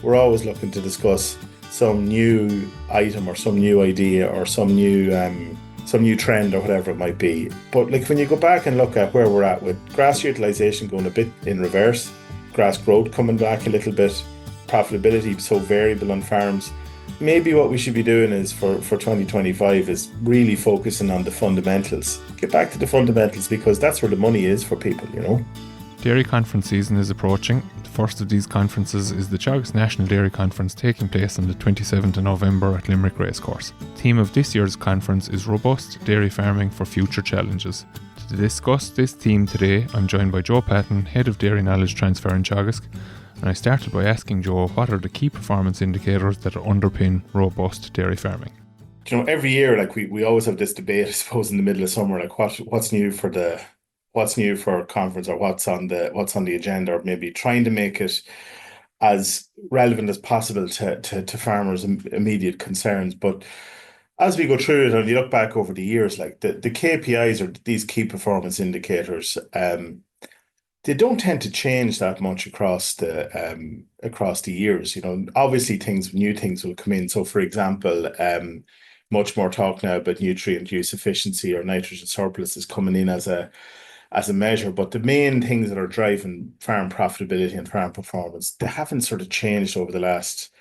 we're always looking to discuss some new item or some new idea or some new trend or whatever it might be. But like when you go back and look at where we're at with grass utilization going a bit in reverse, grass growth coming back a little bit, profitability so variable on farms, maybe what we should be doing is for 2025 is really focusing on the fundamentals. Get back to the fundamentals because that's where the money is for people. Dairy conference season is approaching. The first of these conferences is the Teagasc National Dairy Conference taking place on the 27th of November at Limerick Racecourse. The theme of this year's conference is Robust Dairy Farming for Future Challenges. To discuss this theme today, I'm joined by Joe Patton, Head of Dairy Knowledge Transfer in Teagasc, and I started by asking Joe what are the key performance indicators that underpin robust dairy farming. Every year, like we always have this debate, I suppose, in the middle of summer, like what's new for a conference or what's on the agenda, or maybe trying to make it as relevant as possible to farmers' immediate concerns. But as we go through it and you look back over the years, like the KPIs or these key performance indicators, they don't tend to change that much across the years. Obviously new things will come in. So for example, much more talk now about nutrient use efficiency or nitrogen surplus is coming in as a measure, but the main things that are driving farm profitability and farm performance, they haven't sort of changed over the last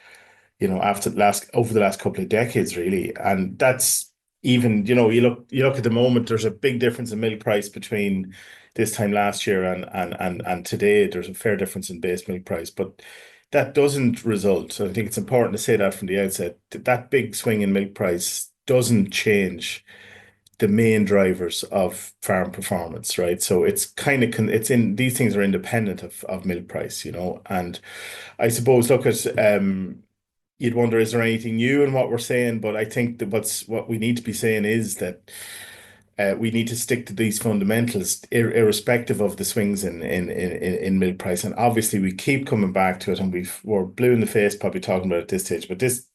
couple of decades, really. And that's even, you look at the moment, there's a big difference in milk price between this time last year and today. There's a fair difference in base milk price, but that doesn't result. I think it's important to say that from the outset, that big swing in milk price doesn't change the main drivers of farm performance, right? So it's these things are independent of milk price, and I suppose look at you'd wonder, is there anything new in what we're saying? But I think that what we need to be saying is that we need to stick to these fundamentals, irrespective of the swings in milk price. And obviously, we keep coming back to it, and we're blue in the face probably talking about it at this stage. But this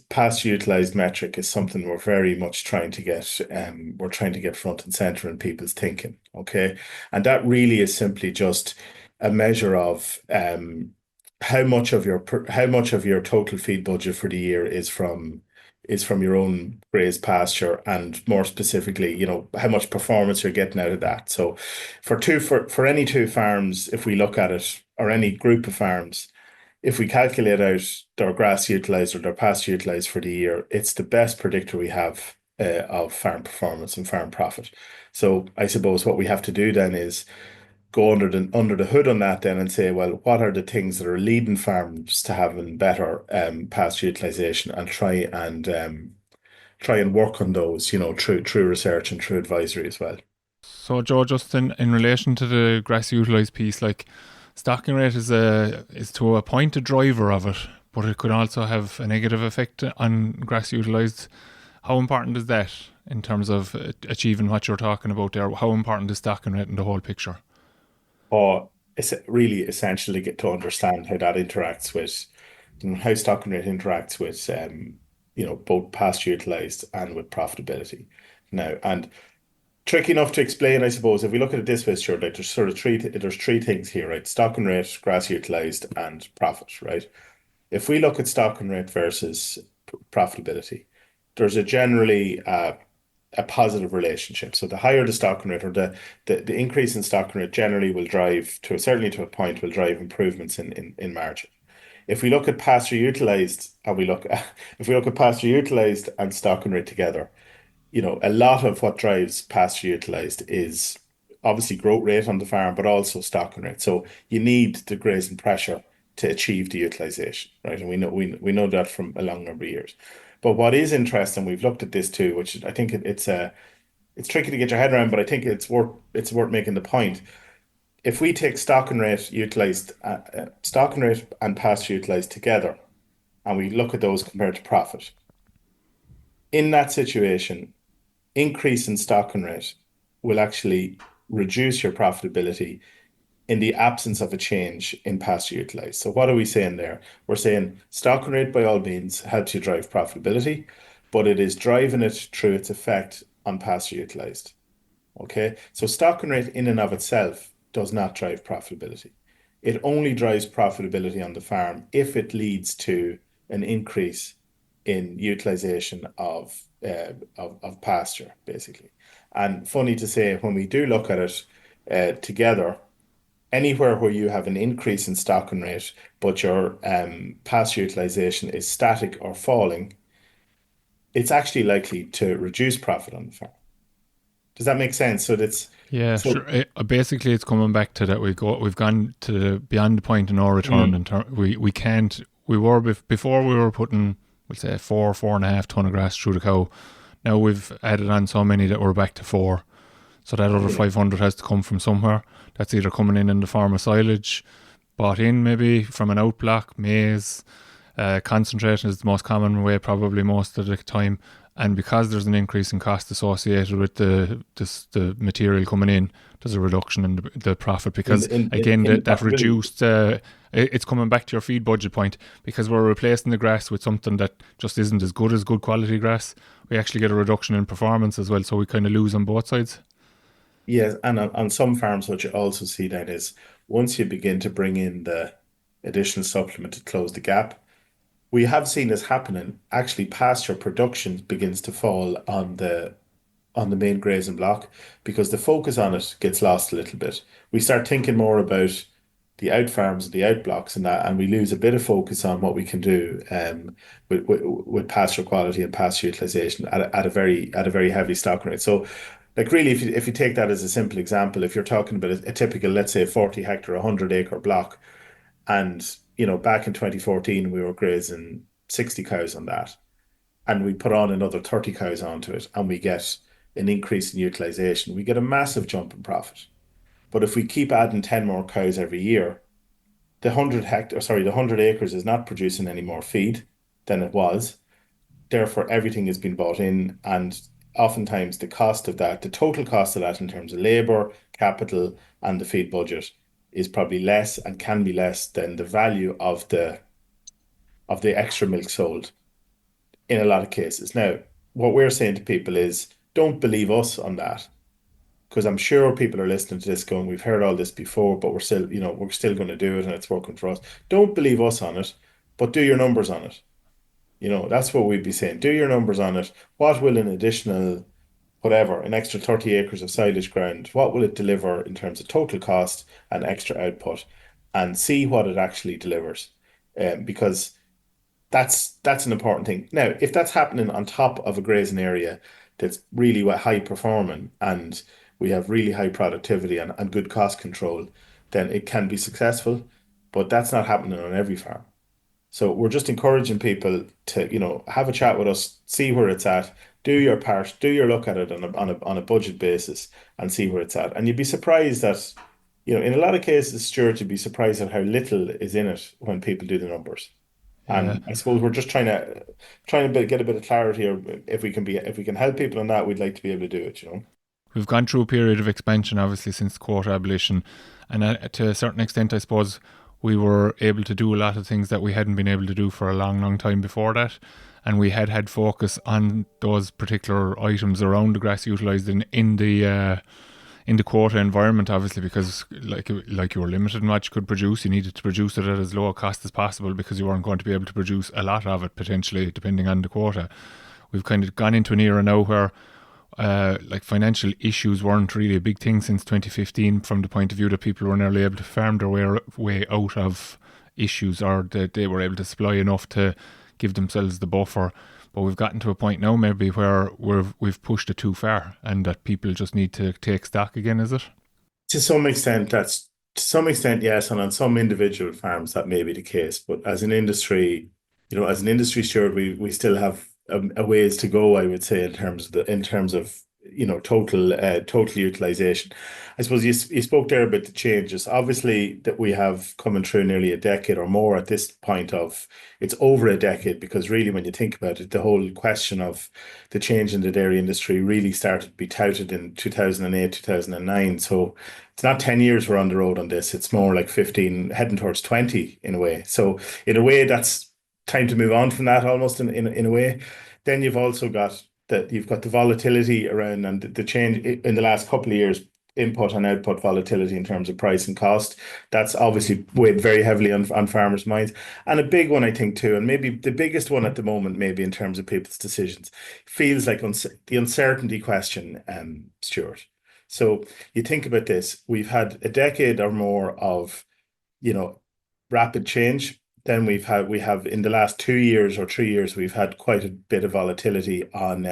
pasture utilized metric is something we're very much trying to get. We're trying to get front and center in people's thinking. Okay, and that really is simply just a measure of how much of your total feed budget for the year is from your own grazed pasture, and more specifically, how much performance you're getting out of that. So for any two farms, if we look at it, or any group of farms, if we calculate out their grass utilized or their pasture utilized for the year, it's the best predictor we have of farm performance and farm profit. So I suppose what we have to do then is go under the hood on that then and say, well, what are the things that are leading farms to having better pasture utilization, and try and work on those, through research and through advisory as well. So Joe, just in relation to the grass utilised piece, like stocking rate is to a point a driver of it, but it could also have a negative effect on grass utilised. How important is that in terms of achieving what you're talking about there? How important is stocking rate in the whole picture? Or it's really essential to get to understand how that interacts with, how stocking rate interacts with, both pasture utilized and with profitability. Now, and tricky enough to explain, I suppose, if we look at it this way, sure, like there's three things here, right? Stocking rate, grass utilized, and profit, right? If we look at stocking rate versus profitability, there's generally a positive relationship. So the higher the stocking rate, or the increase in stocking rate, generally will drive certainly to a point, will drive improvements in margin. If we look at pasture utilized and stocking rate together, a lot of what drives pasture utilized is obviously growth rate on the farm, but also stocking rate. So you need the grazing pressure to achieve the utilization, right? And we know that from a long number of years. But what is interesting, we've looked at this too, which I think it's tricky to get your head around, but I think it's worth making the point. If we take stocking rate and pasture utilized together, and we look at those compared to profit, in that situation, increase in stocking rate will actually reduce your profitability in the absence of a change in pasture utilized. So what are we saying there? We're saying stocking rate by all means helps you drive profitability, but it is driving it through its effect on pasture utilized. Okay, so stocking rate in and of itself does not drive profitability. It only drives profitability on the farm if it leads to an increase in utilization of pasture, basically. And funny to say, when we do look at it together, anywhere where you have an increase in stocking rate, but your pasture utilization is static or falling, it's actually likely to reduce profit on the farm. Does that make sense? So that's Yeah, so. sure. Basically, it's coming back to that we've gone to beyond the point of no return. Mm, We can't. We were before we were putting, we'll say, 4.5 ton of grass through the cow. Now we've added on so many that we're back to 4. So that other yeah. 500 has to come from somewhere. That's either coming in the form of silage, bought in maybe from an outblock, maize. Concentration is the most common way, probably most of the time. And because there's an increase in cost associated with the material coming in, there's a reduction in the profit in because, the in again, in the that profitability. reduced. It's coming back to your feed budget point because we're replacing the grass with something that just isn't as good as good quality grass. We actually get a reduction in performance as well, so we kind of lose on both sides. Yes, and on some farms, what you also see then is once you begin to bring in the additional supplement to close the gap, we have seen this happening. Actually, pasture production begins to fall on the main grazing block because the focus on it gets lost a little bit. We start thinking more about the out farms and the out blocks and that, and we lose a bit of focus on what we can do with pasture quality and pasture utilization at a very heavy stock rate. So, like really, if you take that as a simple example, if you're talking about a typical, let's say, 40 hectare, 100-acre block, and back in 2014 we were grazing 60 cows on that, and we put on another 30 cows onto it, and we get an increase in utilization, we get a massive jump in profit. But if we keep adding 10 more cows every year, the 100 acres is not producing any more feed than it was. Therefore, everything has been bought in, and oftentimes the cost of that, the total cost of that in terms of labor, capital, and the feed budget is probably less and can be less than the value of the extra milk sold in a lot of cases. Now, what we're saying to people is don't believe us on that, because I'm sure people are listening to this going, we've heard all this before, but we're still going to do it and it's working for us. Don't believe us on it, but do your numbers on it. That's what we'd be saying. Do your numbers on it. What will an additional, whatever, an extra 30 acres of silage ground, what will it deliver in terms of total cost and extra output? And see what it actually delivers. Because that's an important thing. Now, if that's happening on top of a grazing area that's really high performing and we have really high productivity and good cost control, then it can be successful. But that's not happening on every farm. So we're just encouraging people to, have a chat with us, see where it's at, do your part, do your look at it on a budget basis and see where it's at. And you'd be surprised that, in a lot of cases, Stuart, you'd be surprised at how little is in it when people do the numbers. Yeah. And I suppose we're just trying to get a bit of clarity, or if we can help people on that, we'd like to be able to do it. We've gone through a period of expansion, obviously, since the quota abolition. And to a certain extent, I suppose, we were able to do a lot of things that we hadn't been able to do for a long, long time before that. And we had focus on those particular items around the grass utilised in the quota environment, obviously, because like you were limited in what you could produce, you needed to produce it at as low a cost as possible because you weren't going to be able to produce a lot of it potentially, depending on the quota. We've kind of gone into an era now where like financial issues weren't really a big thing since 2015, from the point of view that people were nearly able to farm their way out of issues, or that they were able to supply enough to give themselves the buffer. But we've gotten to a point now maybe where we've pushed it too far and that people just need to take stock again, is it? To some extent, yes, and on some individual farms that may be the case. But as an industry steward, we still have a ways to go, I would say, in terms of total utilization. I suppose you spoke there about the changes. Obviously, that we have coming through nearly a decade or more at this point of it's over a decade, because really, when you think about it, the whole question of the change in the dairy industry really started to be touted in 2008, 2009. So it's not 10 years we're on the road on this. It's more like 15, heading towards 20 in a way. So in a way, that's time to move on from that almost in a way. Then you've got the volatility around and the change in the last couple of years. input and output volatility in terms of price and cost. That's obviously weighed very heavily on farmers' minds. And a big one, I think, too, and maybe the biggest one at the moment, maybe in terms of people's decisions, feels like the uncertainty question, Stuart. So you think about this, we've had a decade or more of, rapid change. Then we have in the last 2 years or 3 years, we've had quite a bit of volatility on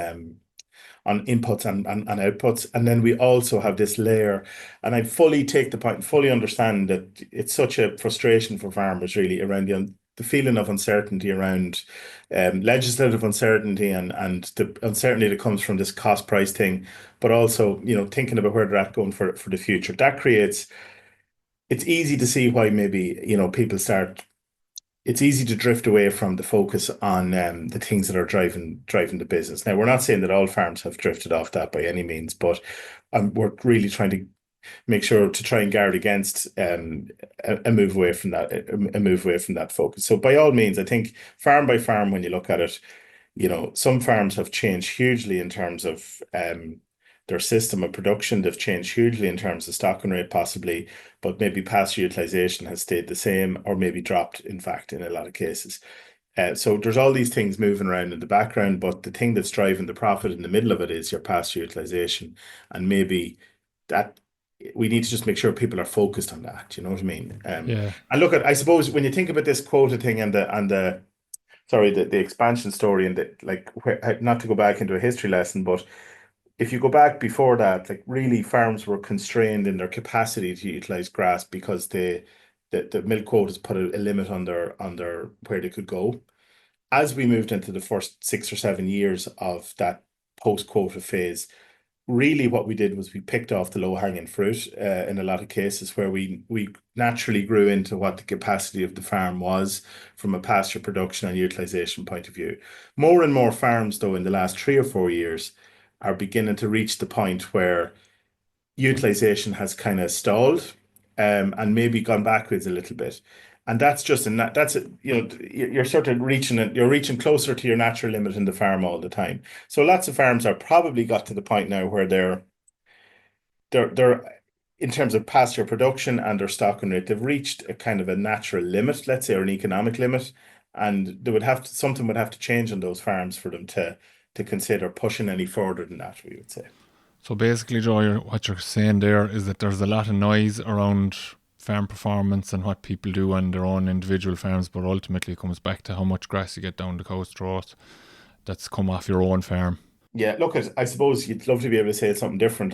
inputs and outputs. And then we also have this layer, and I fully take the point, fully understand that it's such a frustration for farmers really around the feeling of uncertainty around legislative uncertainty and the uncertainty that comes from this cost price thing, but also, thinking about where they're at going for the future. It's easy to see why maybe, it's easy to drift away from the focus on the things that are driving the business. Now, we're not saying that all farms have drifted off that by any means, but we're really trying to make sure to try and guard against a move away from that focus. So, by all means, I think farm by farm, when you look at it, some farms have changed hugely in terms of their system of production. They've changed hugely in terms of stocking rate, possibly, but maybe pasture utilization has stayed the same or maybe dropped, in fact, in a lot of cases. So there's all these things moving around in the background, but the thing that's driving the profit in the middle of it is your pasture utilization. And maybe that we need to just make sure people are focused on that. You know what I mean? Yeah. And look I suppose when you think about this quota thing and the expansion story and not to go back into a history lesson, but if you go back before that, like really farms were constrained in their capacity to utilize grass because the milk quotas put a limit on their where they could go. As we moved into the first 6 or 7 years of that post-quota phase, really what we did was we picked off the low-hanging fruit in a lot of cases where we naturally grew into what the capacity of the farm was from a pasture production and utilization point of view. More and more farms, though, in the last 3 or 4 years are beginning to reach the point where utilization has kind of stalled and maybe gone backwards a little bit. And that's just you're sort of you're reaching closer to your natural limit in the farm all the time. So lots of farms are probably got to the point now where they're in terms of pasture production and their stocking rate, they've reached a kind of a natural limit, let's say, or an economic limit. And something would have to change on those farms for them to consider pushing any further than that, we would say. So basically, Joe, what you're saying there is that there's a lot of noise around farm performance and what people do on their own individual farms, but ultimately it comes back to how much grass you get down the cow's throat that's come off your own farm. Yeah, look, I suppose you'd love to be able to say something different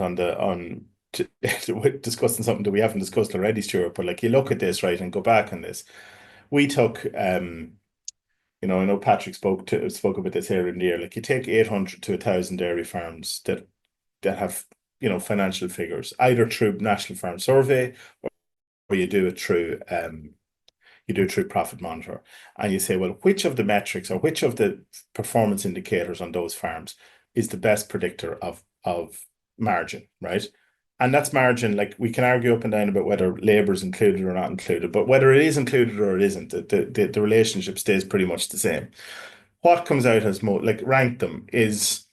discussing something that we haven't discussed already, Stuart. But like you look at this, right, and go back on this. We took I know Patrick spoke about this here in the year. Like you take 800 to 1,000 dairy farms that have financial figures, either through National Farm Survey or you do it through Profit Monitor, and you say, well, which of the metrics or which of the performance indicators on those farms is the best predictor of margin, right? And that's margin. Like we can argue up and down about whether labor is included or not included, but whether it is included or it isn't, the relationship stays pretty much the same. What comes out as rank them is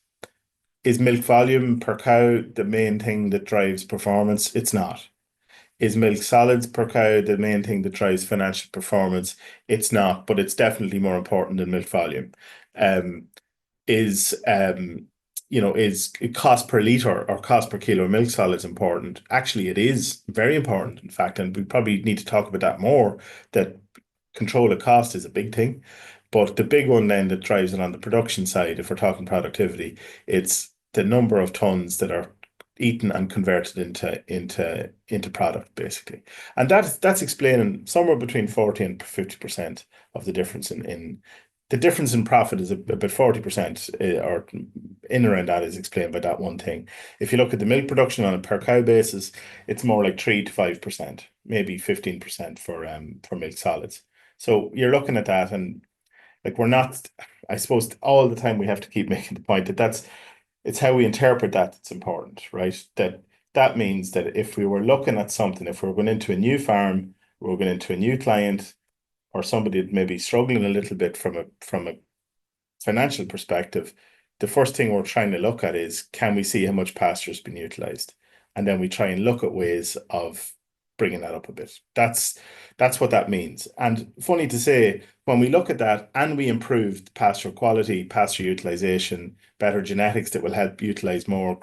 milk volume per cow the main thing that drives performance? It's not. Is milk solids per cow the main thing that drives financial performance? It's not, but it's definitely more important than milk volume. Is cost per litre or cost per kilo of milk solids important? Actually, it is very important, in fact, and we probably need to talk about that more, that control of cost is a big thing. But the big one then that drives it on the production side, if we're talking productivity, it's the number of tons that are eaten and converted into product, basically. And that's explaining somewhere between 40 and 50% of the difference in profit is about 40%, or in around that is explained by that one thing. If you look at the milk production on a per cow basis, it's more like 3 to 5%, maybe 15% for milk solids. So you're looking at that, and like we're not, I suppose, all the time we have to keep making the point that it's how we interpret that's important, right? That means that if we were looking at something, if we're going into a new farm, we're going into a new client, or somebody that may be struggling a little bit from a financial perspective, the first thing we're trying to look at is, can we see how much pasture has been utilized? and then we try and look at ways of bringing that up a bit. That's what that means. And funny to say, when we look at that and we improved pasture quality, pasture utilization, better genetics that will help utilize more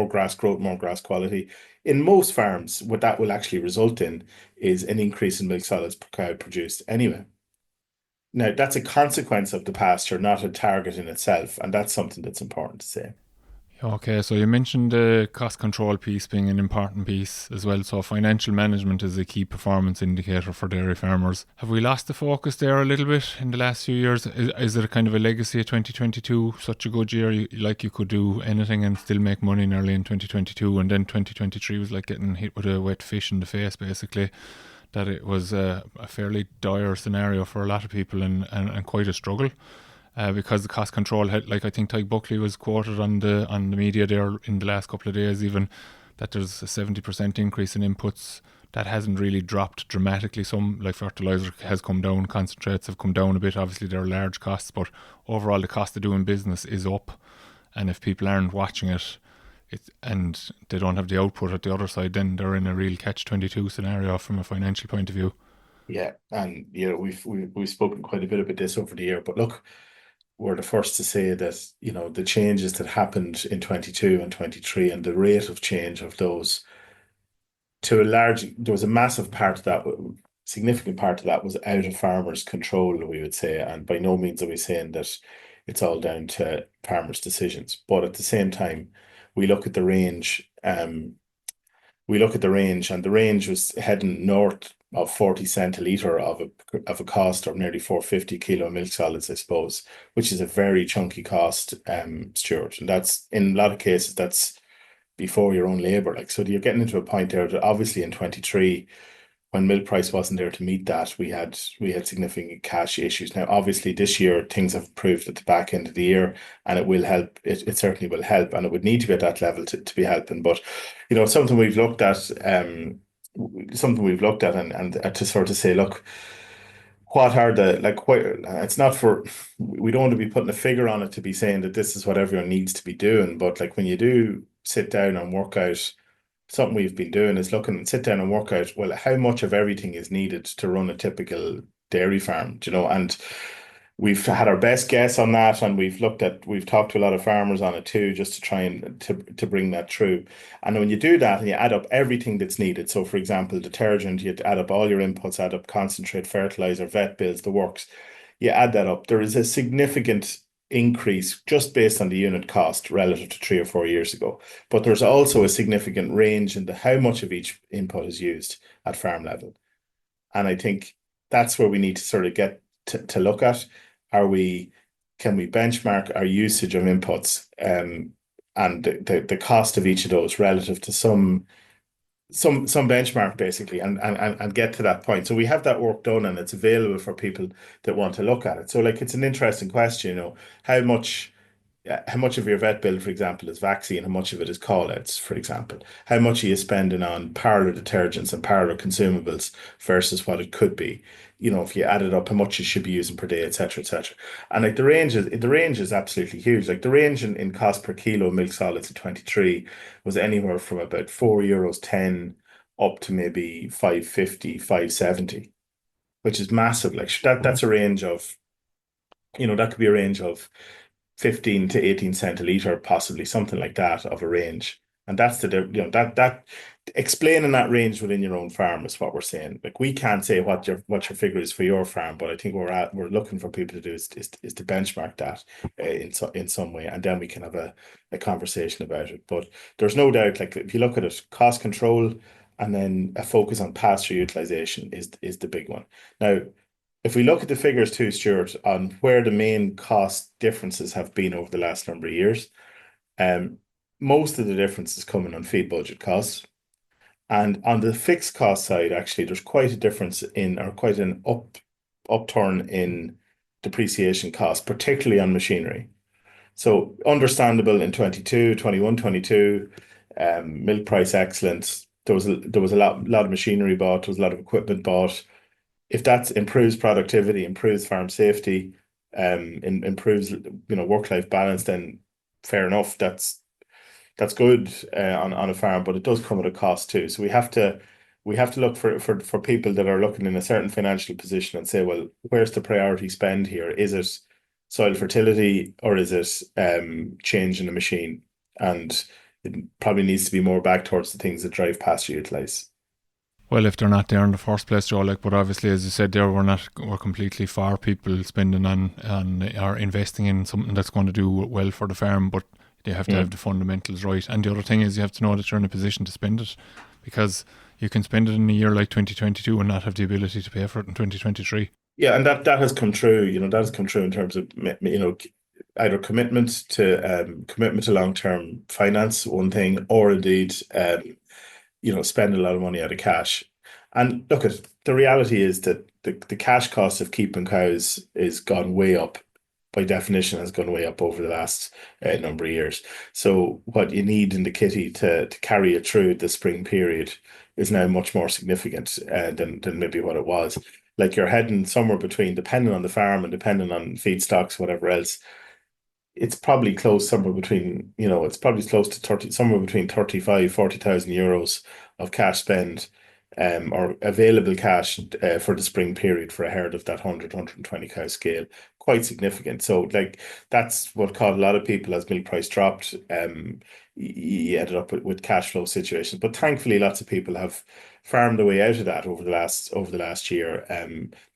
grass growth, more grass quality, in most farms, what that will actually result in is an increase in milk solids per cow produced anyway. Now, that's a consequence of the pasture, not a target in itself, and that's something that's important to say. Okay, so you mentioned the cost control piece being an important piece as well. So financial management is a key performance indicator for dairy farmers. Have we lost the focus there a little bit in the last few years? Is it a kind of a legacy of 2022, such a good year, like you could do anything and still make money nearly in 2022, and then 2023 was like getting hit with a wet fish in the face, basically? That it was a fairly dire scenario for a lot of people and quite a struggle. Because the cost control had, like I think Tyke Buckley was quoted on the media there in the last couple of days even, that there's a 70% increase in inputs that hasn't really dropped dramatically. Some, like fertilizer, has come down, concentrates have come down a bit. Obviously they're large costs, but overall the cost of doing business is up, and if people aren't watching it, and they don't have the output at the other side, then they're in a real catch-22 scenario from a financial point of view. Yeah, and we've spoken quite a bit about this over the year, but look, we're the first to say that, the changes that happened in 22 and 23 and the rate of change of those, there was a massive part of that, significant part of that was out of farmers' control, we would say. And by no means are we saying that it's all down to farmers' decisions. But at the same time, we look at the range, and the range was heading north of 40 cent a litre of a cost, or nearly 450 kilo of milk solids, I suppose, which is a very chunky cost, Stuart. And that's, in a lot of cases, that's before your own labour. Like, so you're getting into a point there that obviously in 23, when milk price wasn't there to meet that, we had significant cash issues. Now, obviously, this year things have improved at the back end of the year, and it will help. It certainly will help, and it would need to be at that level to be helping. But something we've looked at, and to sort of say, look, what are it's not for, we don't want to be putting a figure on it to be saying that this is what everyone needs to be doing, but like when you do sit down and work out, something we've been doing is looking and sit down and work out, well, how much of everything is needed to run a typical dairy farm, and we've had our best guess on that, and we've talked to a lot of farmers on it too, just to try and to bring that through. And when you do that and you add up everything that's needed, so for example, detergent, you add up all your inputs, add up concentrate, fertilizer, vet bills, the works, you add that up, there is a significant increase just based on the unit cost relative to 3 or 4 years ago. But there's also a significant range in how much of each input is used at farm level. And I think that's where we need to sort of get to look at. Can we benchmark our usage of inputs, and the cost of each of those relative to some benchmark, basically, and get to that point. So we have that work done, and it's available for people that want to look at it. So like, it's an interesting question, how much of your vet bill, for example, is vaccine, how much of it is call-outs, for example. How much are you spending on parlour detergents and parlour consumables versus what it could be? If you add it up, how much you should be using per day, etc., etc. And like the range is absolutely huge. Like the range in cost per kilo of milk solids in 23 was anywhere from about €4.10 up to maybe 5.50, 5.70, which is massive. Like that's a range of, that could be a range of 15 to 18 cent a litre, possibly something like that, of a range. And that's that explaining that range within your own farm is what we're saying. Like, we can't say what your figure is for your farm, but I think we're looking for people to do is to benchmark that in some way, and then we can have a conversation about it. But there's no doubt, like, if you look at it, cost control and then a focus on pasture utilization is the big one. Now, if we look at the figures too, Stuart, on where the main cost differences have been over the last number of years, most of the difference is coming on feed budget costs. And on the fixed cost side, actually, there's quite a difference or quite an upturn in depreciation costs, particularly on machinery. So understandable in 22, 21, 22, milk price excellence. There was a lot of machinery bought, there was a lot of equipment bought. If that improves productivity, improves farm safety, improves work-life balance, then fair enough. That's that's good on a farm, but it does come at a cost too. So we have to look for people that are looking in a certain financial position and say, well, where's the priority spend here? Is it soil fertility or is it change in the machine? And it probably needs to be more back towards the things that drive pasture utilize. Well, if they're not there in the first place, Joe, like, but obviously, as you said there, we're completely for people spending on or investing in something that's going to do well for the farm, but they have to have Mm. the fundamentals right. And the other thing is you have to know that you're in a position to spend it, because you can spend it in a year like 2022 and not have the ability to pay for it in 2023. Yeah, and that has come true. That has come true in terms of either commitment to long-term finance, one thing, or indeed spend a lot of money out of cash. And look at the reality is that the cash cost of keeping cows is gone way up. By definition, has gone way up over the last number of years. So what you need in the kitty to carry it through the spring period is now much more significant than maybe what it was. Like you're heading somewhere between, depending on the farm and depending on feedstocks, whatever else, it's probably close somewhere between, it's probably close to 30, somewhere between 35, 40,000 euros of cash spend, or available cash for the spring period for a herd of that 100, cow scale. Quite significant. So like that's what caught a lot of people as milk price dropped. You ended up with cash flow situations. But thankfully lots of people have farmed their way out of that over the last year.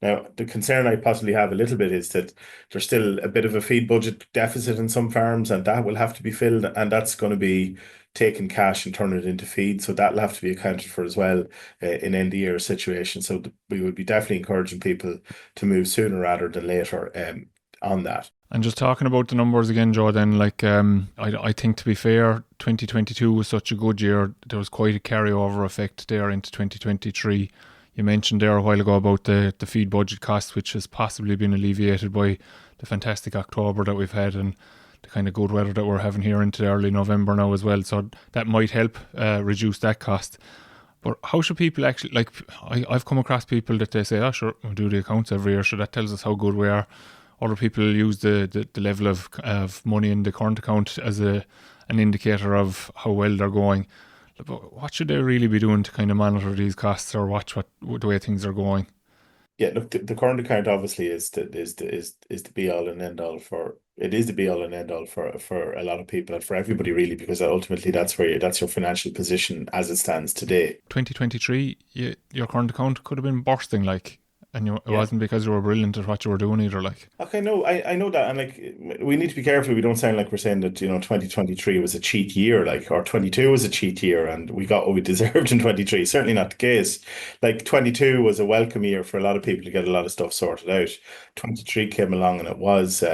Now the concern I possibly have a little bit is that there's still a bit of a feed budget deficit in some farms, and that will have to be filled, and that's going to be taking cash and turning it into feed. So that'll have to be accounted for as well in end of year situation. So we would be definitely encouraging people to move sooner rather than later on that. And just talking about the numbers again, Joe, then, like, I think, to be fair, 2022 was such a good year. There was quite a carryover effect there into 2023. You mentioned there a while ago about the feed budget cost, which has possibly been alleviated by the fantastic October that we've had and the kind of good weather that we're having here into early November now as well. So that might help reduce that cost. But how should people actually, like, I've come across people that they say, oh, sure, we'll do the accounts every year, so that tells us how good we are. Other people use the level of money in the current account as an indicator of how well they're going. But what should they really be doing to kind of monitor these costs or watch the way things are going? Yeah, look, the current account obviously is the be all and end all for it is the be all and end all for a lot of people and for everybody really, because ultimately that's your financial position as it stands today. 2023, your current account could have been bursting, like, and it Yeah. wasn't because you were brilliant at what you were doing either, like. Okay, no, I know that, and like we need to be careful. We don't sound like we're saying that 2023 was a cheat year, like, or 22 was a cheat year, and we got what we deserved in 23. Certainly not the case. Like 22 was a welcome year for a lot of people to get a lot of stuff sorted out. 23 came along, and it was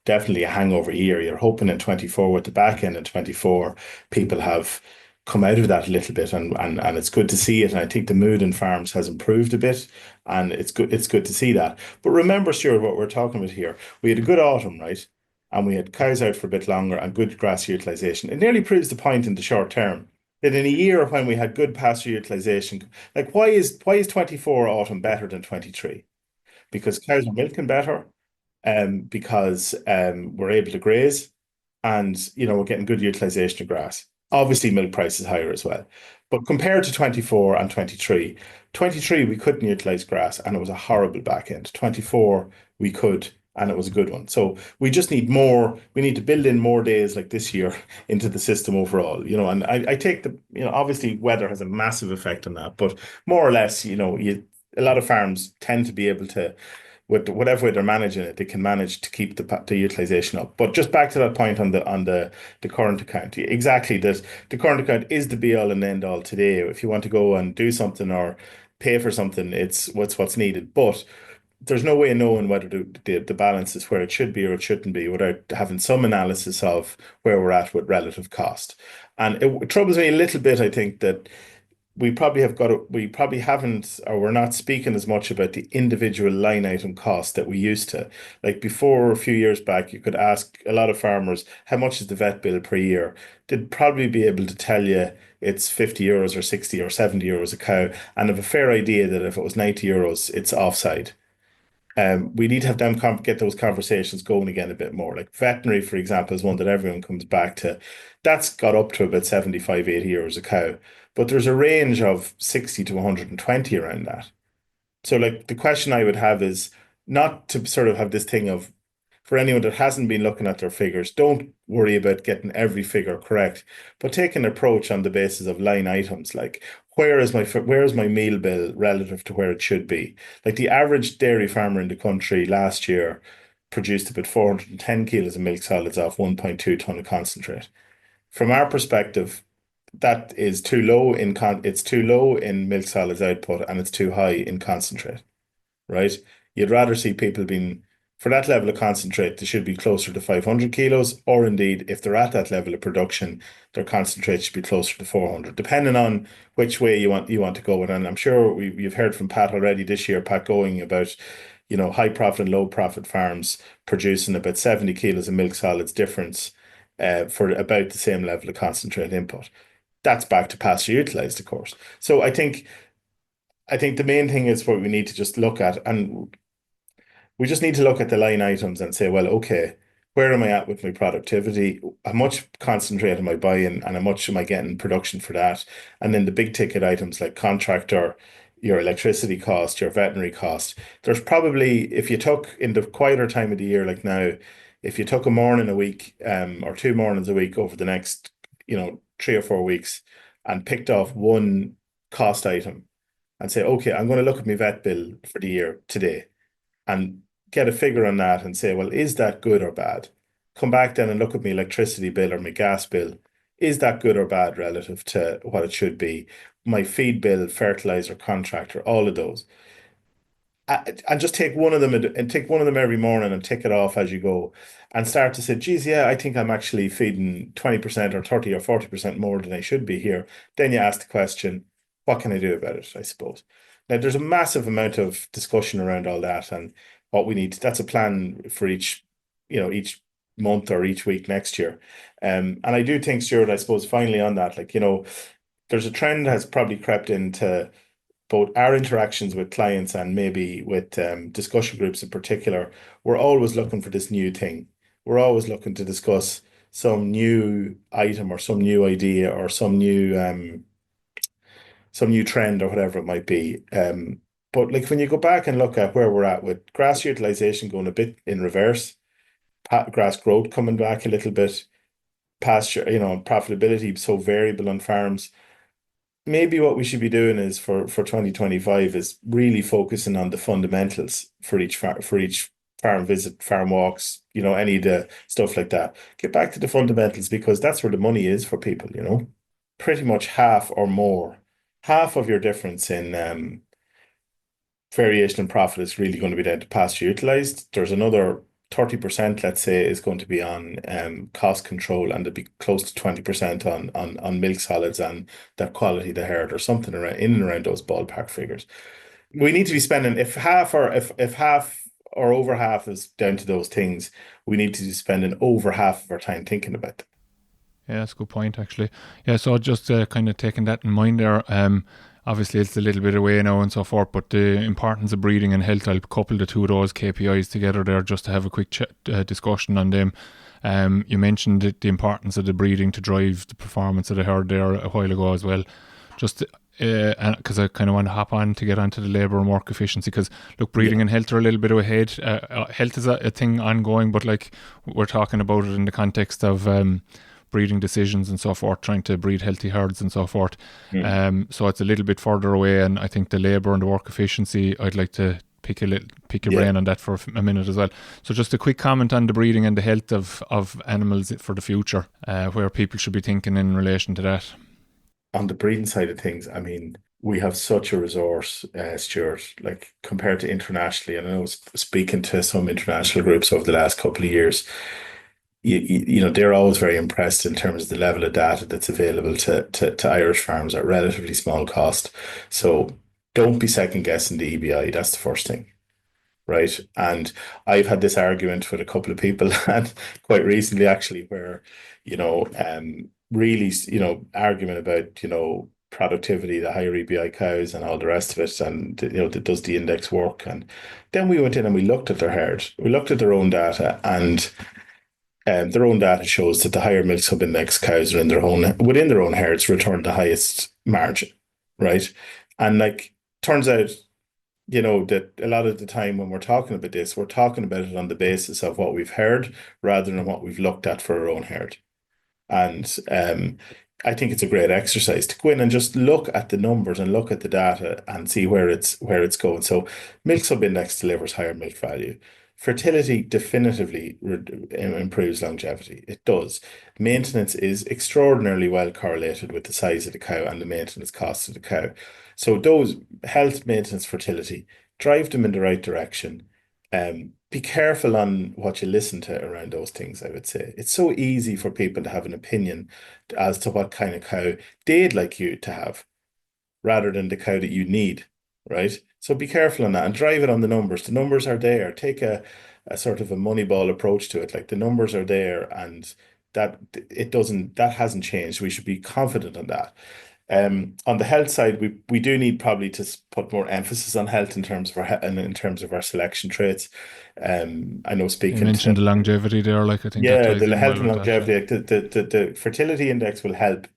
definitely a hangover year. You're hoping in 24 with the back end in 24, people have come out of that a little bit, and it's good to see it. And I think the mood in farms has improved a bit, and it's good to see that. But remember, Stuart, what we're talking about here. We had a good autumn, right? And we had cows out for a bit longer and good grass utilization. It nearly proves the point in the short term that in a year when we had good pasture utilization, like why is 24 autumn better than 23? Because cows are milking better, because we're able to graze, and we're getting good utilization of grass. Obviously, milk price is higher as well. But compared to 24 and 23, 23 we couldn't utilize grass and it was a horrible back end. 24 we could, and it was a good one. So we just need more, we need to build in more days like this year into the system overall, and I take obviously weather has a massive effect on that, but more or less, a lot of farms tend to be able to, with whatever way they're managing it, they can manage to keep the utilization up. But just back to that point on the current account, exactly that the current account is the be all and end all today. If you want to go and do something or pay for something, it's what's needed. But there's no way of knowing whether the balance is where it should be or it shouldn't be without having some analysis of where we're at with relative cost. And it troubles me a little bit, I think, that we probably haven't, or we're not speaking as much about the individual line item cost that we used to. Like before, a few years back, you could ask a lot of farmers, how much is the vet bill per year? They'd probably be able to tell you it's 50 euros or 60 or 70 euros a cow, and have a fair idea that if it was 90 euros, it's offside. We need to have them get those conversations going again a bit more. Like veterinary, for example, is one that everyone comes back to. That's got up to about 75, 80 euros a cow, but there's a range of 60 to 120 around that. So like the question I would have is not to sort of have this thing of, for anyone that hasn't been looking at their figures, don't worry about getting every figure correct, but take an approach on the basis of line items. Like where is my meal bill relative to where it should be? Like the average dairy farmer in the country last year produced about 410 kilos of milk solids off 1.2 ton of concentrate. From our perspective, that is too low it's too low in milk solids output and it's too high in concentrate, right? You'd rather see people being, for that level of concentrate, they should be closer to 500 kilos, or indeed, if they're at that level of production, their concentrate should be closer to 400, depending on which way you want to go. And I'm sure you've heard from Pat already this year, Pat going about, high profit and low profit farms producing about 70 kilos of milk solids difference for about the same level of concentrate input. That's back to pasture utilized, of course. So I think the main thing is what we need to just look at, and we just need to look at the line items and say, well, okay, where am I at with my productivity? How much concentrate am I buying, and how much am I getting production for that? And then the big ticket items like contractor, your electricity cost, your veterinary cost. There's probably, if you took in the quieter time of the year like now, if you took a morning a week, or 2 mornings a week over the next, 3 or 4 weeks, and picked off one cost item and say, okay, I'm going to look at my vet bill for the year today and get a figure on that and say, well, is that good or bad? Come back then and look at my electricity bill or my gas bill. Is that good or bad relative to what it should be? My feed bill, fertilizer, contractor, all of those. And just take one of them and take one of them every morning and tick it off as you go and start to say, geez, yeah, I think I'm actually feeding 20% or 30 or 40% more than I should be here. Then you ask the question, what can I do about it, I suppose. Now, there's a massive amount of discussion around all that and what we need. That's a plan for each month or each week next year. And I do think, Stuart, I suppose finally on that, like, there's a trend has probably crept into both our interactions with clients and maybe with discussion groups in particular. We're always looking for this new thing. We're always looking to discuss some new item or some new idea or some new trend or whatever it might be. But like when you go back and look at where we're at with grass utilization going a bit in reverse, grass growth coming back a little bit, pasture, profitability so variable on farms. Maybe what we should be doing is for 2025 is really focusing on the fundamentals for each farm visit, farm walks, any of the stuff like that. Get back to the fundamentals because that's where the money is for people. Pretty much half or more, half of your difference in variation in profit is really going to be down to pasture utilized. There's another 30%, let's say, is going to be on cost control, and there'll be close to 20% on milk solids and the quality of the herd or something around in and around those ballpark figures. We need to be spending if half or over half is down to those things, we need to be spending over half of our time thinking about them. Yeah, that's a good point, actually. Yeah, so just kind of taking that in mind there, obviously it's a little bit away now and so forth, but the importance of breeding and health, I'll couple the two of those KPIs together there just to have a quick discussion on them. You mentioned the importance of the breeding to drive the performance of the herd there a while ago as well. Just because I kind of want to hop on to get onto the labour and work efficiency, because look, breeding and health are a little bit ahead. Health is a thing ongoing, but like we're talking about it in the context of breeding decisions and so forth, trying to breed healthy herds and so forth. So it's a little bit further away, and I think the labour and the work efficiency, I'd like to pick your brain on that for a minute as well. So just a quick comment on the breeding and the health of animals for the future, where people should be thinking in relation to that. On the breeding side of things, I mean, we have such a resource, Stuart, like compared to internationally. And I was speaking to some international groups over the last couple of years. They're always very impressed in terms of the level of data that's available to Irish farms at relatively small cost. So don't be second guessing the EBI. That's the first thing, right? And I've had this argument with a couple of people, and quite recently actually, where really, argument about productivity, the higher EBI cows and all the rest of it, and that does the index work. And then we went in and we looked at their herd. We looked at their own data, and their own data shows that the higher milk sub index cows are in their own within their own herds return the highest margin, right? And like turns out, that a lot of the time when we're talking about this, we're talking about it on the basis of what we've heard rather than what we've looked at for our own herd. And I think it's a great exercise to go in and just look at the numbers and look at the data and see where it's going. So milk sub index delivers higher milk value. Fertility definitively improves longevity. It does. Maintenance is extraordinarily well correlated with the size of the cow and the maintenance costs of the cow. So those health, maintenance, fertility, drive them in the right direction. Be careful on what you listen to around those things, I would say. It's so easy for people to have an opinion as to what kind of cow they'd like you to have rather than the cow that you need, right? So be careful on that and drive it on the numbers. The numbers are there. Take a sort of a moneyball approach to it. Like the numbers are there and that hasn't changed. We should be confident on that. On the health side, we do need probably to put more emphasis on health in terms of and in terms of our selection traits. I know You speaking to mentioned the longevity there, like I think that yeah, ties the in health well and with that. longevity, like the fertility index will help.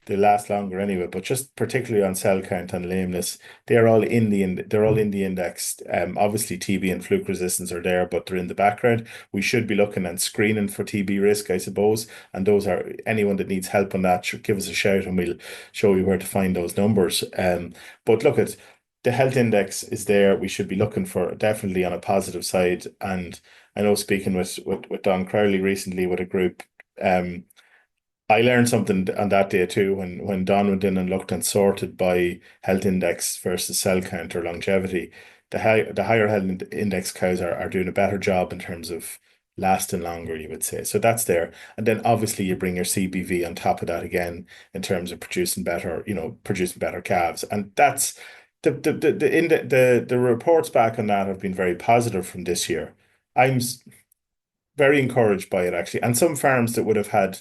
They last longer anyway, but just particularly on cell count and lameness, they're all in the index. Obviously TB and fluke resistance are there, but they're in the background. We should be looking and screening for TB risk, I suppose. And those are anyone that needs help on that should give us a shout, and we'll show you where to find those numbers. But look at the health index is there. We should be looking for definitely on a positive side. And I know speaking with Don Crowley recently with a group. I learned something on that day too when Don went in and looked and sorted by health index versus cell count or longevity. The higher health index cows are doing a better job in terms of lasting longer, you would say. So that's there. And then obviously you bring your CBV on top of that again in terms of producing better calves. And that's the reports back on that have been very positive from this year. I'm very encouraged by it actually. And some farms that would have had,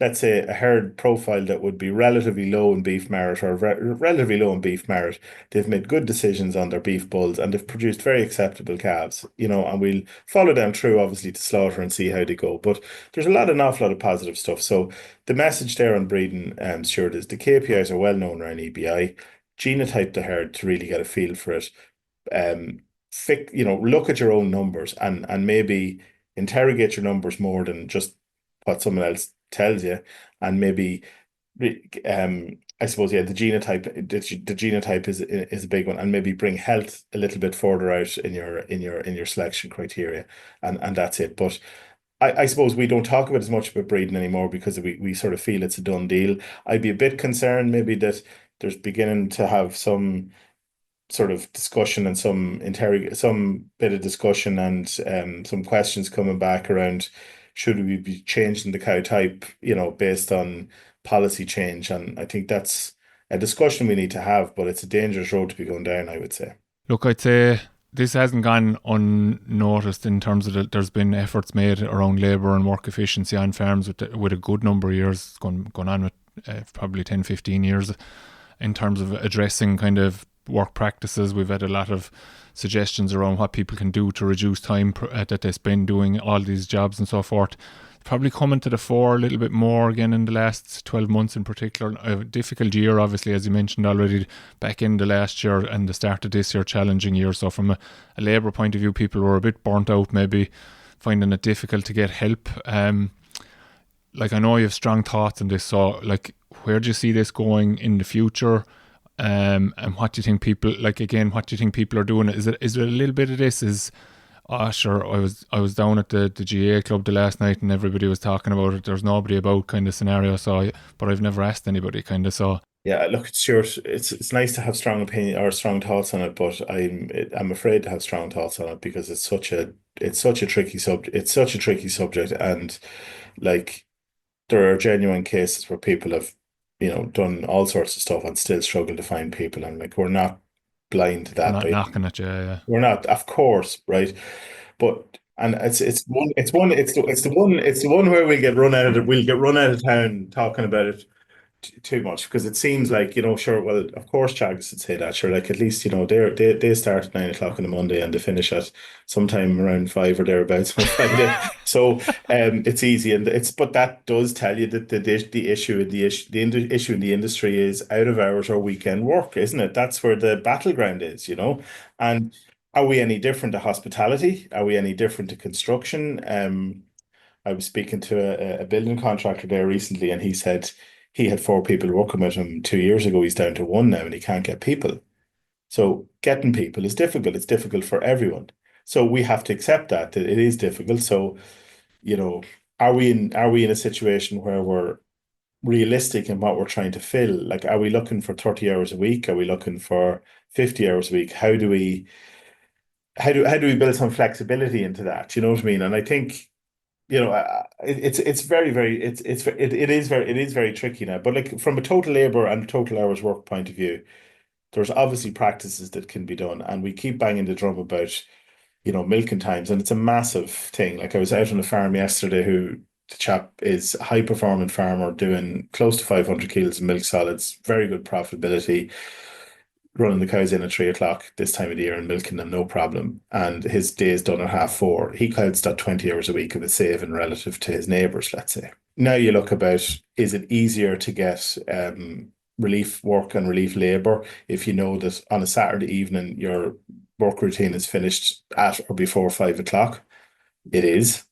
let's say, a herd profile that would be relatively low in beef merit or relatively low in beef merit, they've made good decisions on their beef bulls and they've produced very acceptable calves, and we'll follow them through obviously to slaughter and see how they go. But there's an awful lot of positive stuff. So the message there on breeding, Stuart, is the KPIs are well known around EBI. Genotype the herd to really get a feel for it. Look at your own numbers and maybe interrogate your numbers more than just what someone else tells you, and maybe I suppose the genotype is a big one, and maybe bring health a little bit further out in your selection criteria, and that's it. But I suppose we don't talk about as much about breeding anymore because we sort of feel it's a done deal. I'd be a bit concerned maybe that there's beginning to have some sort of discussion and some bit of discussion and some questions coming back around should we be changing the cow type, based on policy change. And I think that's a discussion we need to have, but it's a dangerous road to be going down, I would say. Look, I'd say this hasn't gone unnoticed in terms of there's been efforts made around labour and work efficiency on farms with a good number of years going on with probably 10, 15 years in terms of addressing kind of work practices. We've had a lot of suggestions around what people can do to reduce time that they spend doing all these jobs and so forth. Probably coming to the fore a little bit more again in the last 12 months in particular. A difficult year, obviously, as you mentioned already, back in the last year and the start of this year, challenging year. So from a labour point of view, people were a bit burnt out, maybe finding it difficult to get help. I know you have strong thoughts on this, so where do you see this going in the future? And what do you think people what do you think people are doing? Is it a little bit of this? Sure, I was down at the GA club the last night and everybody was talking about it. There's nobody about kind of scenario, but I've never asked anybody kind of, so. Yeah, look, it's nice to have strong opinion or strong thoughts on it, but I'm afraid to have strong thoughts on it because it's such a tricky subject. It's such a tricky subject, and like there are genuine cases where people have, done all sorts of stuff and still struggle to find people, and we're not blind to We're that. not But knocking at you, yeah. we're not, of course, right? But and it's the one where we'll get run out of town talking about it too much because it seems like, sure, well, of course Teagasc would say that, sure, like at least, they start at 9 o'clock on a Monday and they finish at sometime around 5 or thereabouts on a Friday. So it's easy, and but that does tell you that the issue in the industry is out of hours or weekend work, isn't it? That's where the battleground is. And are we any different to hospitality? Are we any different to construction? I was speaking to a building contractor there recently, and he said he had 4 people working with him 2 years ago. He's down to one now, and he can't get people. So getting people is difficult. It's difficult for everyone. So we have to accept that it is difficult. So, you know, are we in a situation where we're realistic in what we're trying to fill? Like, are we looking for 30 hours a week? Are we looking for 50 hours a week? How do we build some flexibility into that? You know what I mean? And I think it's very, very, it is very tricky now. But like from a total labor and total hours work point of view, there's obviously practices that can be done, and we keep banging the drum about milking times, and it's a massive thing. Like I was out on a farm yesterday, who the chap is a high performing farmer doing close to 500 kilos of milk solids, very good profitability, running the cows in at 3 o'clock this time of the year and milking them, no problem. And his day's done at 4:30. He counts that 20 hours a week of a saving relative to his neighbours, let's say. Now you look about, is it easier to get relief work and relief labour if you know that on a Saturday evening your work routine is finished at or before 5 o'clock? It is.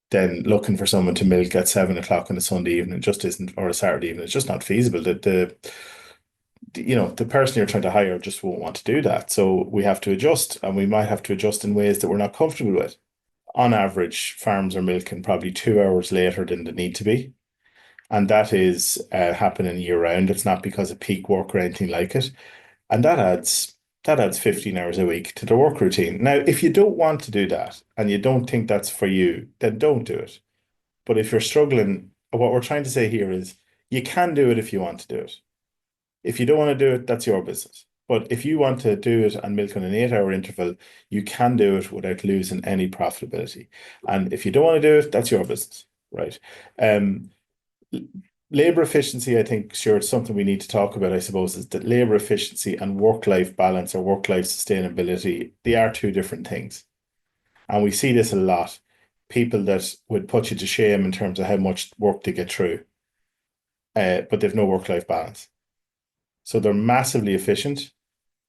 Then looking for someone to milk at 7 o'clock on a Sunday evening just isn't, or a Saturday evening, it's just not feasible. The person you're trying to hire just won't want to do that. So we have to adjust, and we might have to adjust in ways that we're not comfortable with. On average, farms are milking probably 2 hours later than they need to be. And that is happening year round. It's not because of peak work or anything like it. And that adds 15 hours a week to the work routine. Now, if you don't want to do that and you don't think that's for you, then don't do it. But if you're struggling, what we're trying to say here is you can do it if you want to do it. If you don't want to do it, that's your business. But if you want to do it and milk on an 8 hour interval, you can do it without losing any profitability. And if you don't want to do it, that's your business, right? Um, Labor efficiency, I think, sure, it's something we need to talk about, I suppose, is that labor efficiency and work-life balance or work-life sustainability, they are two different things. And we see this a lot. People that would put you to shame in terms of how much work they get through, but they've no work-life balance. So they're massively efficient,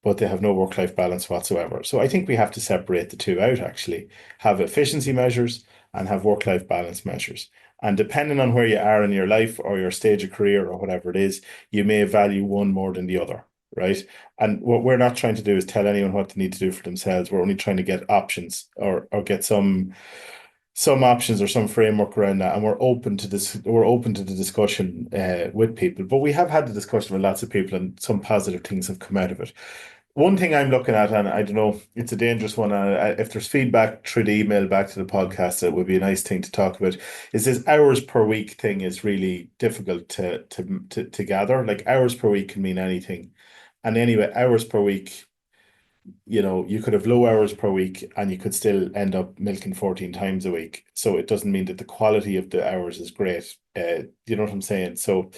but they have no work-life balance whatsoever. So I think we have to separate the two out, actually, have efficiency measures and have work-life balance measures. And depending on where you are in your life or your stage of career or whatever it is, you may value one more than the other, right? And what we're not trying to do is tell anyone what they need to do for themselves. We're only trying to get options or get some options or some framework around that, and we're open to this. We're open to the discussion with people. But we have had the discussion with lots of people, and some positive things have come out of it. One thing I'm looking at, and I don't know, it's a dangerous one. If there's feedback through the email back to the podcast, it would be a nice thing to talk about. Is this hours per week thing is really difficult to gather. Like hours per week can mean anything, and anyway, hours per week, you could have low hours per week and you could still end up milking 14 times a week. So it doesn't mean that the quality of the hours is great. You know what I'm saying? So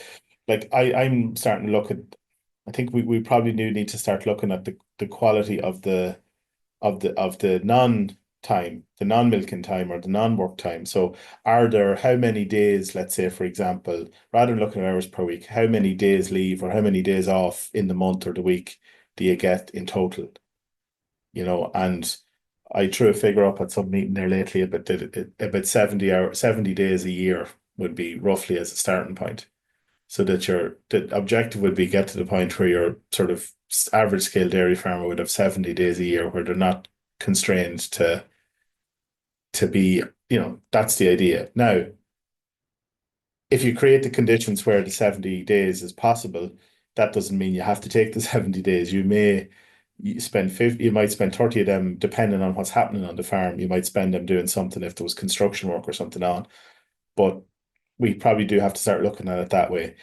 like I'm starting to look at, I think we probably do need to start looking at the quality of the non-time, the non-milking time or the non-work time. So how many days, let's say, for example, rather than looking at hours per week, how many days leave or how many days off in the month or the week do you get in total? And I threw a figure up at some meeting there lately about 70 days a year would be roughly as a starting point. So that the objective would be get to the point where your sort of average scale dairy farmer would have 70 days a year where they're not constrained to be, that's the idea. Now, if you create the conditions where the 70 days is possible, that doesn't mean you have to take the 70 days. You might spend 30 of them depending on what's happening on the farm. You might spend them doing something if there was construction work or something on. But we probably do have to start looking at it that way.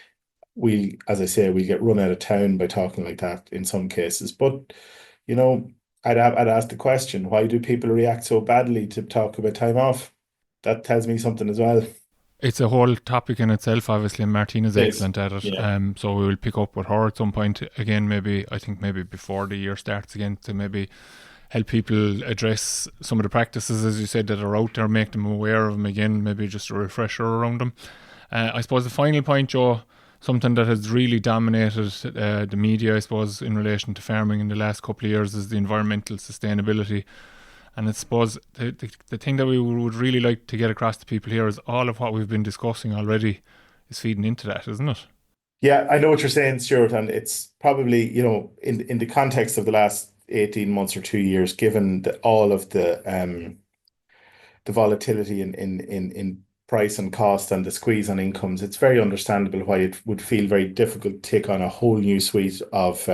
As I say, we get run out of town by talking like that in some cases. But, I'd ask the question, why do people react so badly to talk about time off? That tells me something as well. It's a whole topic in itself, obviously, and Martina's It is. excellent at it. Yeah. So we will pick up with her at some point again. Maybe I think maybe before the year starts again to maybe help people address some of the practices, as you said, that are out there, make them aware of them again. Maybe just a refresher around them. I suppose the final point, Joe, something that has really dominated the media, I suppose, in relation to farming in the last couple of years is the environmental sustainability. And I suppose the thing that we would really like to get across to people here is all of what we've been discussing already is feeding into that, isn't it? Yeah, I know what you're saying, Stuart, and it's probably, in the context of the last 18 months or 2 years, given all of the volatility in price and cost and the squeeze on incomes, it's very understandable why it would feel very difficult to take on a whole new suite of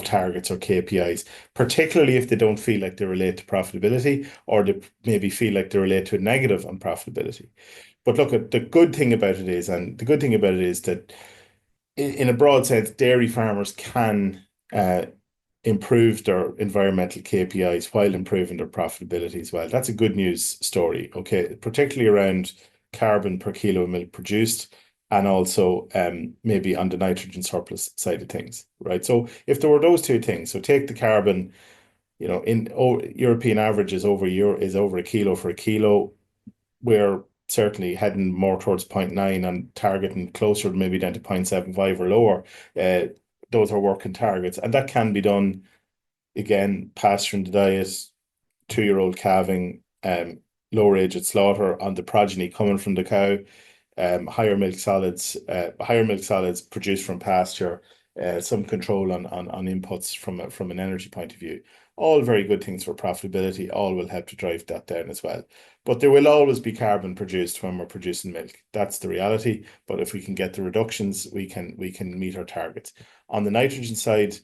targets or KPIs, particularly if they don't feel like they relate to profitability or they maybe feel like they relate to a negative on profitability. But look, the good thing about it is, and the good thing about it is that in a broad sense, dairy farmers can improve their environmental KPIs while improving their profitability as well. That's a good news story, okay? Particularly around carbon per kilo of milk produced and also maybe on the nitrogen surplus side of things, right? So if there were those two things, so take the carbon, European average is over a kilo for a kilo. We're certainly heading more towards zero point 0.9 and targeting closer maybe down to 0.75 or lower. Those are working targets, and that can be done again, pasturing the diet, 2-year-old calving, lower age at slaughter on the progeny coming from the cow, higher milk solids produced from pasture, some control on inputs from an energy point of view. All very good things for profitability. All will help to drive that down as well. But there will always be carbon produced when we're producing milk. That's the reality. But if we can get the reductions, we can meet our targets. On the nitrogen side,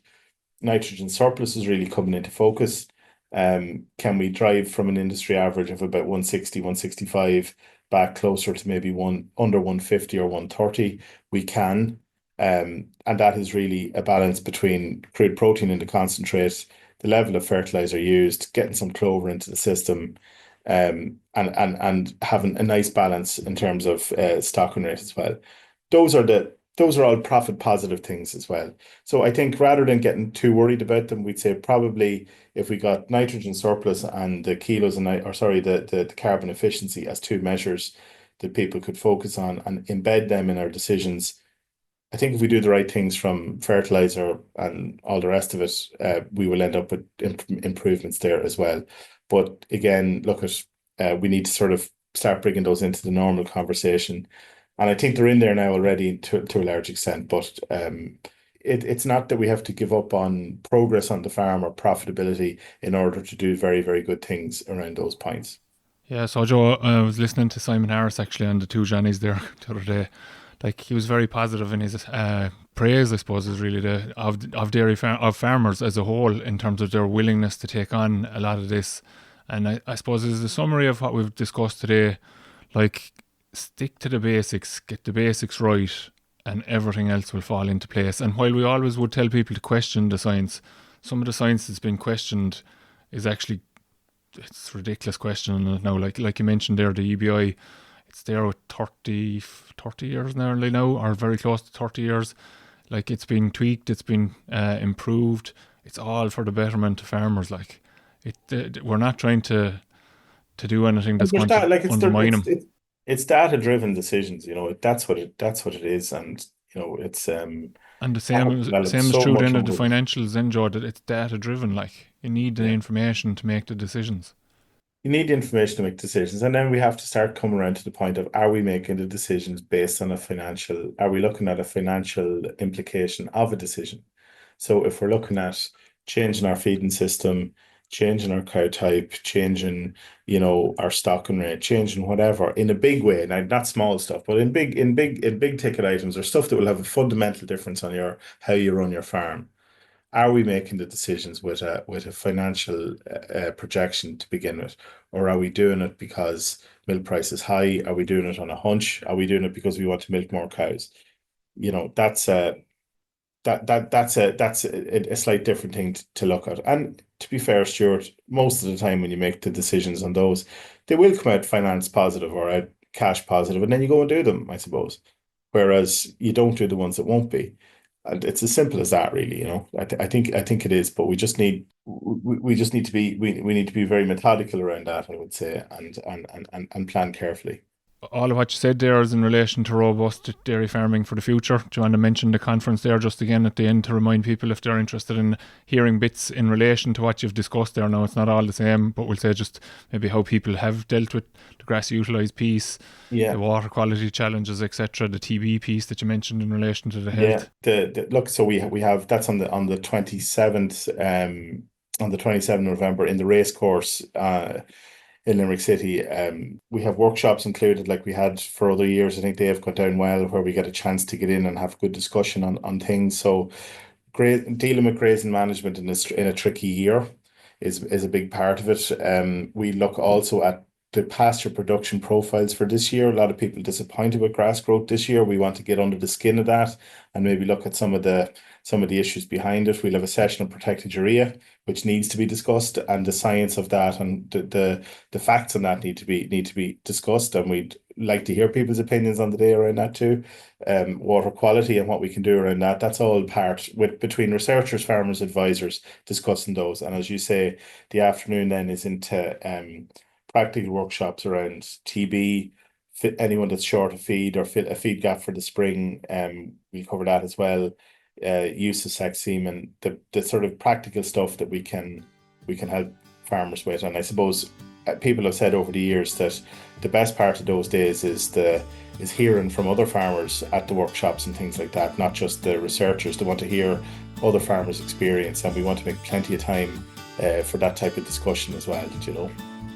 nitrogen surplus is really coming into focus. Can we drive from an industry average of about 160, 165 back closer to maybe under 150 or 130? We can. And that is really a balance between crude protein in the concentrate, the level of fertilizer used, getting some clover into the system, and having a nice balance in terms of stocking rate as well. Those are all profit positive things as well. So I think rather than getting too worried about them, we'd say probably if we got nitrogen surplus and the kilos and the carbon efficiency as two measures that people could focus on and embed them in our decisions. I think if we do the right things from fertilizer and all the rest of it, we will end up with improvements there as well. But again, we need to sort of start bringing those into the normal conversation. And I think they're in there now already to a large extent. But it's not that we have to give up on progress on the farm or profitability in order to do very, very good things around those points. Yeah, so Joe, I was listening to Simon Harris actually on the two Johnnies there the other day. Like he was very positive in his praise, I suppose, is really of farmers as a whole in terms of their willingness to take on a lot of this. And I suppose as a summary of what we've discussed today, like stick to the basics, get the basics right, and everything else will fall into place. And while we always would tell people to question the science, some of the science that's been questioned is actually it's ridiculous questioning it now. Like you mentioned there, the EBI, it's there with 30 years nearly now, or very close to 30 years. Like it's been tweaked, it's been improved. It's all for the betterment of farmers. Like we're not trying to do anything that's going to undermine them. It's data driven decisions. That's what it is, and it's And the Patton developed same is so true much then of the over it. financials then, Joe, that it's data driven. Like you need the Yeah. information to make the decisions. You need information to make decisions, and then we have to start coming around to the point of are we making the decisions based on are we looking at a financial implication of a decision? So if we're looking at changing our feeding system, changing our cow type, changing, our stocking rate, changing whatever in a big way, now not small stuff, but in big ticket items or stuff that will have a fundamental difference on how you run your farm. Are we making the decisions with a financial projection to begin with, or are we doing it because milk price is high? Are we doing it on a hunch? Are we doing it because we want to milk more cows? That's a slight different thing to look at. And to be fair, Stuart, most of the time when you make the decisions on those, they will come out finance positive or out cash positive, and then you go and do them, I suppose. Whereas you don't do the ones that won't be. And it's as simple as that, really. I think it is, but we just need to be we need to be very methodical around that, I would say, and plan carefully. All of what you said there is in relation to robust dairy farming for the future. Do you want to mention the conference there just again at the end to remind people if they're interested in hearing bits in relation to what you've discussed there? Now, it's not all the same, but we'll say just maybe how people have dealt with the grass utilised piece, the water quality challenges, etc., the TB piece that you mentioned in relation to the health. Look, so we have that's on the 27th on the 27th of November in the racecourse in Limerick City. We have workshops included like we had for other years. I think they have got down well, where we get a chance to get in and have good discussion on things. So dealing with grazing management in a tricky year is a big part of it. We look also at the pasture production profiles for this year. A lot of people disappointed with grass growth this year. We want to get under the skin of that and maybe look at some of the issues behind it. We'll have a session on protected urea, which needs to be discussed, and the science of that and the facts on that need to be discussed. And we'd like to hear people's opinions on the day around that too. Water quality and what we can do around that. That's all part between researchers, farmers, advisors discussing those. And as you say, the afternoon then is into practical workshops around TB, anyone that's short of feed or a feed gap for the spring. We'll cover that as well. Use of sex semen, the sort of practical stuff that we can help farmers with. And I suppose people have said over the years that the best part of those days is hearing from other farmers at the workshops and things like that, not just the researchers. They want to hear other farmers' experience, and we want to make plenty of time for that type of discussion as well,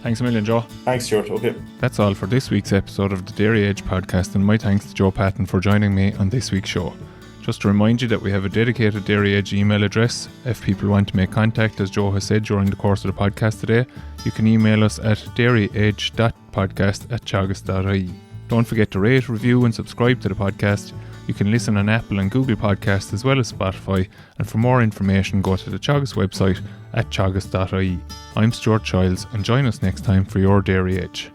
Thanks a million, Joe. Thanks, Stuart. Okay. That's all for this week's episode of the Dairy Edge podcast, and my thanks to Joe Patton for joining me on this week's show. Just to remind you that we have a dedicated Dairy Edge email address. If people want to make contact, as Joe has said during the course of the podcast today, you can email us at dairyedge.podcast@teagasc.ie. Don't forget to rate, review and subscribe to the podcast. You can listen on Apple and Google Podcasts as well as Spotify, and for more information go to the Teagasc website at teagasc.ie. I'm Stuart Childs, and join us next time for your Dairy Edge.